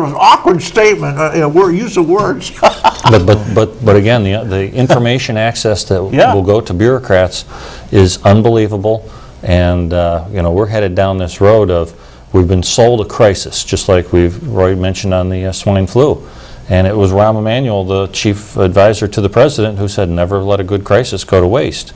an awkward statement, use of words. but again, the information access that will go to bureaucrats is unbelievable, and we're headed down this road of we've been sold a crisis, just like Roy mentioned on the swine flu, and it was Rahm Emanuel, the chief advisor to the president, who said never let a good crisis go to waste.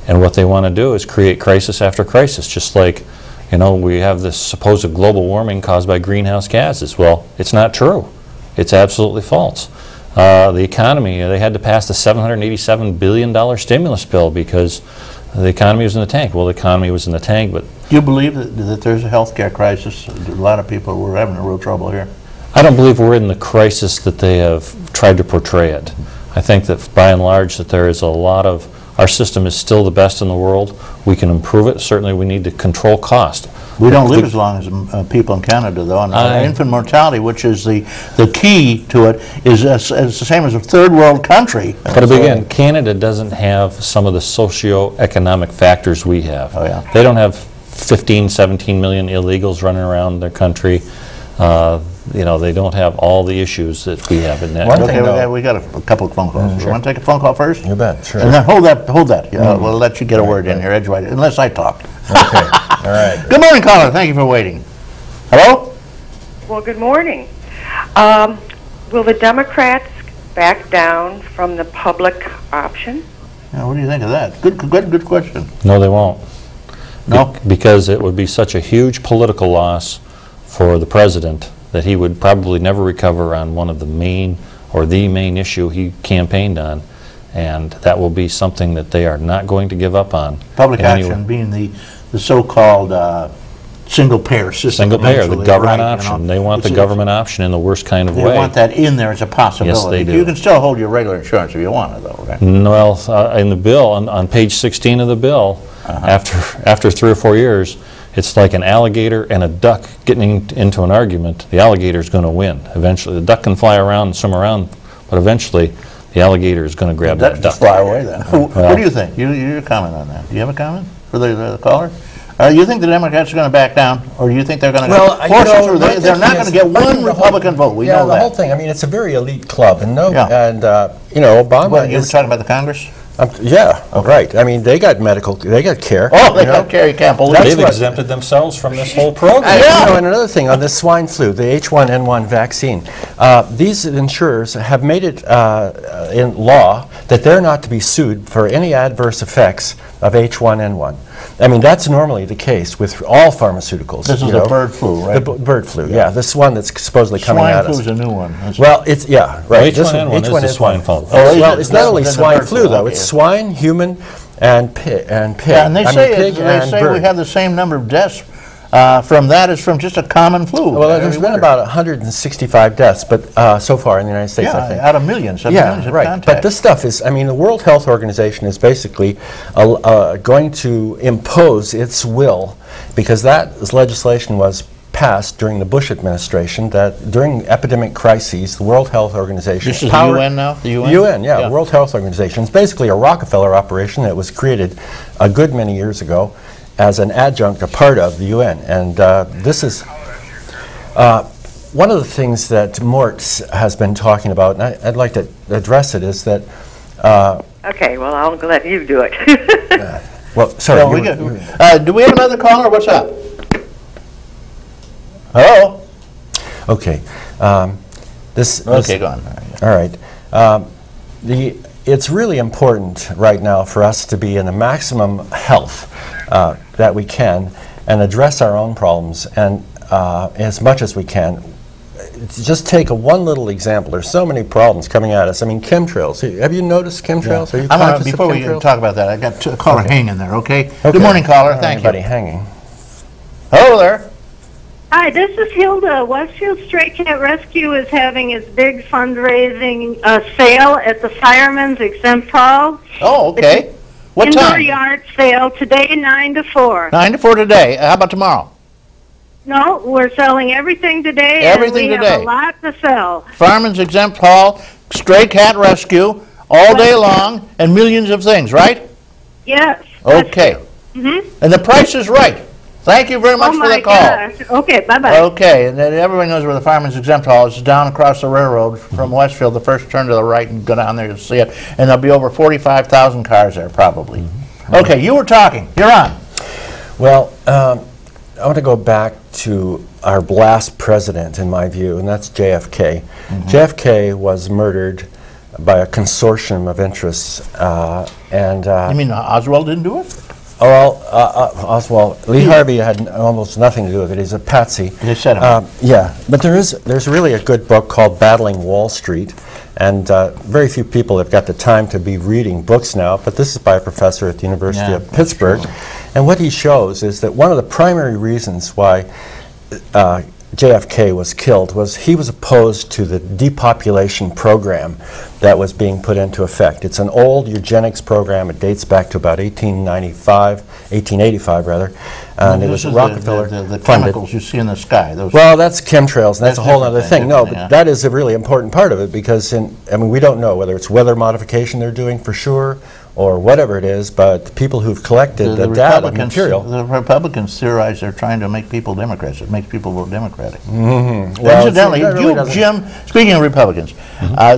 And what they want to do is create crisis after crisis, just like we have this supposed global warming caused by greenhouse gases. Well, it's not true. It's absolutely false. The economy, they had to pass the $787 billion stimulus bill because the economy was in the tank. Well, the economy was in the tank, but... Do you believe that there's a health care crisis? A lot of people were having a real trouble here. I don't believe we're in the crisis that they have tried to portray it. I think that by and large that there is a lot of... Our system is still the best in the world. We can improve it. Certainly we need to control cost. We don't live as long as people in Canada, though. And infant mortality, which is the key to it, is the same as a third world country. But again, Canada doesn't have some of the socio-economic factors we have. Oh, yeah. They don't have 15, 17 million illegals running around their country. They don't have all the issues that we have in that. We got a couple of phone calls. Sure. You want to take a phone call first? You bet, sure. And then hold that. We'll let you get a word in here, edgewise, unless I talk. Okay, all right. Good morning, caller. Thank you for waiting. Hello? Well, good morning. Will the Democrats back down from the public option? Yeah, what do you think of that? Good question. No, they won't. No? Because it would be such a huge political loss for the president that he would probably never recover on one of the main issue he campaigned on, and that will be something that they are not going to give up on. Public action being the so-called single-payer system. Single-payer, the government option. They want the government option in the worst kind of way. They want that in there as a possibility. Yes, they do. You can still hold your regular insurance if you want it, though, right? Well, in the bill, on page 16 of the bill, after 3 or 4 years, it's like an alligator and a duck getting into an argument. The alligator is going to win eventually. The duck can fly around and swim around, but eventually the alligator is going to grab that duck. Just fly away then. What do you think? Your comment on that? Do you have a comment for the caller? You think the Democrats are going to back down, or do you think they're going to force it through? They're not going to get one Republican vote. We know that. Yeah, the whole thing. I mean, it's a very elite club, and Obama. Well, you were talking about the Congress? Right. I mean, they got care. Oh, they got care. You can't believe it. They've exempted themselves from this whole program. And another thing on this swine flu, the H1N1 vaccine, these insurers have made it in law that they're not to be sued for any adverse effects of H1N1. I mean, that's normally the case with all pharmaceuticals. This is the bird flu, right? The bird flu, this one that's supposedly coming at us. Swine flu is a new one. Well, it's, right. H1N1 is the swine flu. Well, it's not only swine flu, though. It's swine, human, and pig. Yeah, and they say we have the same number of deaths from that as from just a common flu. Well, there's been about 165 deaths, but so far in the United States, I think. Out of millions. Millions of contacts. But this stuff is, I mean, the World Health Organization is basically going to impose its will, because that legislation was passed during the Bush administration, that during epidemic crises, the World Health Organization... This is the UN now? The UN? UN, yeah. World Health Organization. It's basically a Rockefeller operation that was created a good many years ago as an adjunct, a part of the UN. And this is one of the things that Mort has been talking about, and I'd like to address it, is that... Okay, well, I'll let you do it. Well, sorry. Do we have another caller? What's up? Hello? Okay. Okay, go on. All right. It's really important right now for us to be in the maximum health that we can and address our own problems and as much as we can. Just take one little example. There's so many problems coming at us. I mean, chemtrails. Have you noticed chemtrails? Are you conscious before of we chemtrails? talk about that, I got a caller hanging there, okay? Good morning, caller. Thank you. Anybody hanging? Hello there. Hi, this is Hilda. Westfield Stray Cat Rescue is having its big fundraising sale at the Firemen's Exempt Hall. Oh, okay. What time? Indoor yard sale today, 9 to 4. 9 to 4 today. How about tomorrow? No, we're selling everything today. Everything and we today. have a lot to sell. Firemen's Exempt Hall, Stray Cat Rescue, all day long, and millions of things, right? Yes. Okay. Mm-hmm. And the price is right. Thank you very much for the call. Gosh. Okay, bye-bye. Okay, and then everybody knows where the Fireman's Exempt Hall is. It's down across the railroad from Westfield. The first turn to the right and go down there, you'll see it. And there'll be over 45,000 cars there, probably. Okay, you were talking. You're on. Well, I want to go back to our last president, in my view, and that's JFK. JFK was murdered by a consortium of interests, You mean Oswald didn't do it? Oh, well, Oswald, Lee Harvey had almost nothing to do with it. He's a patsy. They said him. Yeah, but there's really a good book called Battling Wall Street, and very few people have got the time to be reading books now, but this is by a professor at the University of Pittsburgh. And what he shows is that one of the primary reasons why JFK was killed was he was opposed to the depopulation program that was being put into effect. It's an old eugenics program. It dates back to about 1885 rather, and it was Rockefeller the funded. chemicals you see in the sky. Those Well, that's chemtrails, and that's a whole other thing. No, yeah. but that is a really important part of it because, we don't know whether it's weather modification they're doing for sure or whatever it is, but the people who've collected the data material. The Republicans theorize they're trying to make people Democrats. It makes people vote Democratic. Well, Incidentally, really doesn't. Jim, speaking of Republicans,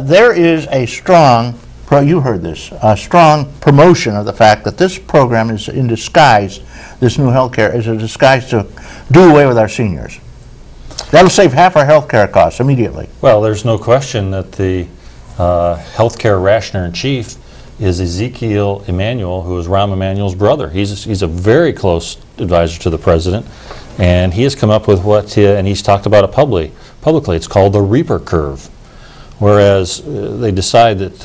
there is a strong, you heard this, a strong promotion of the fact that this program is in disguise, this new health care is a disguise to do away with our seniors. That'll save half our health care costs immediately. Well, there's no question that the health care rationer-in-chief is Ezekiel Emanuel, who is Rahm Emanuel's brother. He's a very close advisor to the president, and he has come up with and he's talked about it publicly. It's called the Reaper Curve, whereas they decide that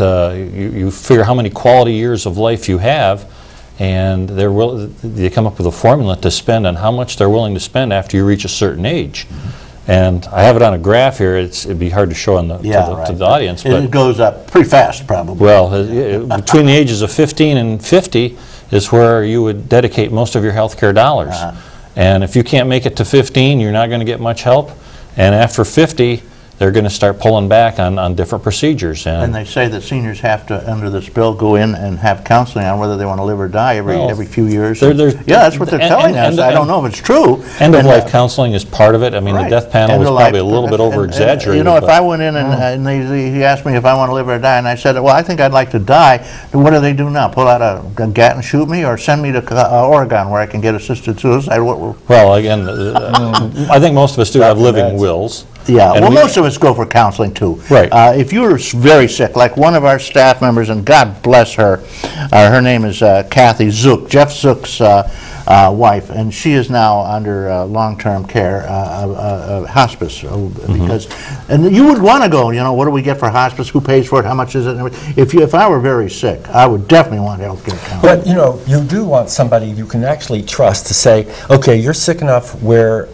you figure how many quality years of life you have, and they come up with a formula to spend on how much they're willing to spend after you reach a certain age. And I have it on a graph here. It'd be hard to show to the audience. But it goes up pretty fast, probably. Well, between the ages of 15 and 50 is where you would dedicate most of your health care dollars. And if you can't make it to 15, you're not going to get much help. And after 50, they're going to start pulling back on different procedures. And they say that seniors have to, under this bill, go in and have counseling on whether they want to live or die every few years. Yeah, that's what they're telling us. I don't know if it's true. End-of-life counseling is part of it. I mean, the death panel was probably a little bit over-exaggerated. You know, if I went in and he asked me if I want to live or die, and I said, well, I think I'd like to die, what do they do now? Pull out a gat and shoot me, or send me to Oregon where I can get assisted suicide? Well, again, I think most of us do have living wills. Yeah, well, most of us go for counseling, too. Right. If you're very sick, like one of our staff members, and God bless her, her name is Kathy Zook, Jeff Zook's wife, and she is now under long-term care, hospice, because, and you would want to go, what do we get for hospice, who pays for it, how much is it, and everything. If I were very sick, I would definitely want health care counseling. But, you do want somebody you can actually trust to say, okay, you're sick enough where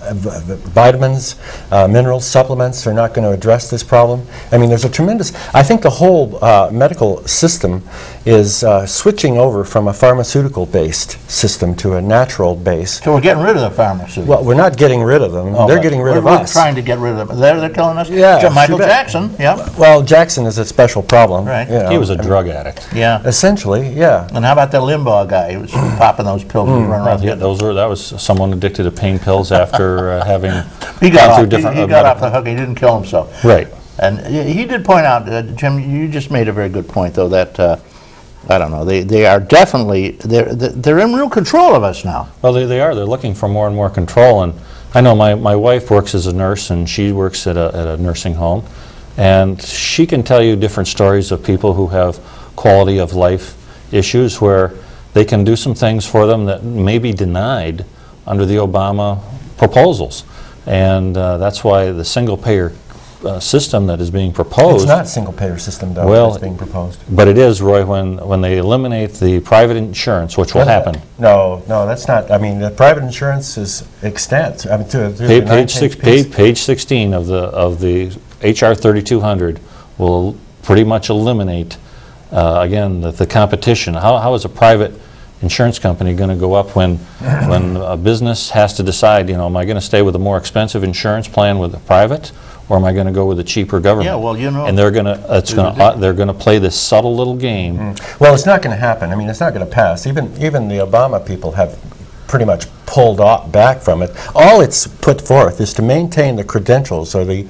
vitamins, minerals, supplements are not going to address this problem. I mean, there's a tremendous, I think the whole medical system is switching over from a pharmaceutical-based system to a natural base. So we're getting rid of the pharmaceuticals. Well, we're not getting rid of them. They're getting rid of us. We're trying to get rid of them. They're killing us? Yeah. Michael Jackson, yeah. Well, Jackson is a special problem. Right. He was a drug addict. Yeah. Essentially, yeah. And how about that Limbaugh guy who was popping those pills and running around? Yeah, that was someone addicted to pain pills after having he got gone off, through different he got off the hook. He didn't kill himself. Right. And he did point out, Jim, you just made a very good point, though, that I don't know, they are definitely, they're in real control of us now. Well, they are. They're looking for more and more control. And I know my wife works as a nurse, and she works at a nursing home, and she can tell you different stories of people who have quality of life issues where they can do some things for them that may be denied under the Obama proposals. And that's why the single-payer system that is being proposed. It's not a single-payer system, though, that's being proposed. But it is, Roy, when they eliminate the private insurance, which will happen. No, that's not. I mean, the private insurance is extant. I mean, page 16 of the HR 3200 will pretty much eliminate, again, the competition. How is a private insurance company going to go up when a business has to decide, am I going to stay with a more expensive insurance plan with a private, or am I going to go with a cheaper government? Yeah, well, and they're going to play this subtle little game. Well, it's not going to happen. I mean, it's not going to pass. Even the Obama people have pretty much pulled back from it. All it's put forth is to maintain the credentials or the